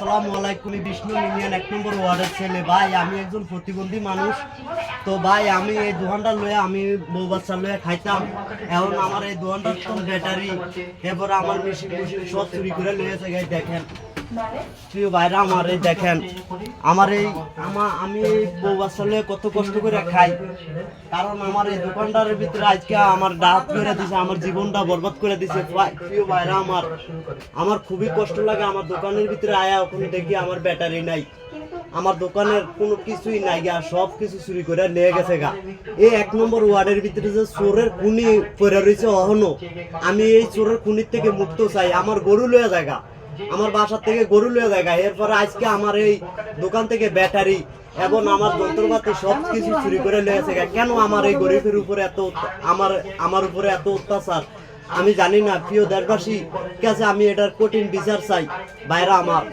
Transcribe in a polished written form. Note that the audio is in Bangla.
আসসালামু আলাইকুম। বিষ্ণু ইউনিয়ন 1 নম্বর ওয়ার্ডের ছেলে। ভাই আমি একজন প্রতিবন্ধী মানুষ। তো ভাই আমি এই দোকানটা লয়ে আমি বউ বাচ্চা লয়ে খাইতাম। এখন আমার এই দোকানটার তো ব্যাটারি এরপরে আমার মেশিন সব চুরি করে লয়েছে। গাই দেখেন প্রিয় ভাইরা, আমার এই দেখেন আমার এই আমি এই বউ বাচ্চা লয়ে কত কষ্ট করে খাই, কারণ আমার এই দোকানটার ভিতরে আজকে আমার ডাহাত করে দিছে, আমার জীবনটা বরবাদ করে দিছে। প্রিয় ভাইরা, আমার খুবই কষ্ট লাগে। আমার দোকানের ভিতরে আয়া ওখানে দেখি আমার ব্যাটারি নাই, আমার দোকানের কোনো কিছুই নাই গা, সব কিছু চুরি করে নিয়ে গেছে গা। এই 1 নম্বর ওয়ার্ডের ভিতরে যে চোরের খুনি পড়ে রয়েছে অহনো, আমি এই চোরের খুনির থেকে মুক্ত চাই। আমার গরু লয়ে জায়গা, আমার বাসার থেকে গরু লয়ে জায়গা, এরপরে আজকে আমার এই দোকান থেকে ব্যাটারি এবং আমার যন্ত্রপাতি সব কিছু চুরি করে নিয়েছে। কেন আমার এই গরিবের উপরে এত আমার উপরে এত অত্যাচার আমি জানি না। প্রিয় দেশবাসী কাছে আমি এটার কঠিন বিচার চাই। ভাইরা আমার।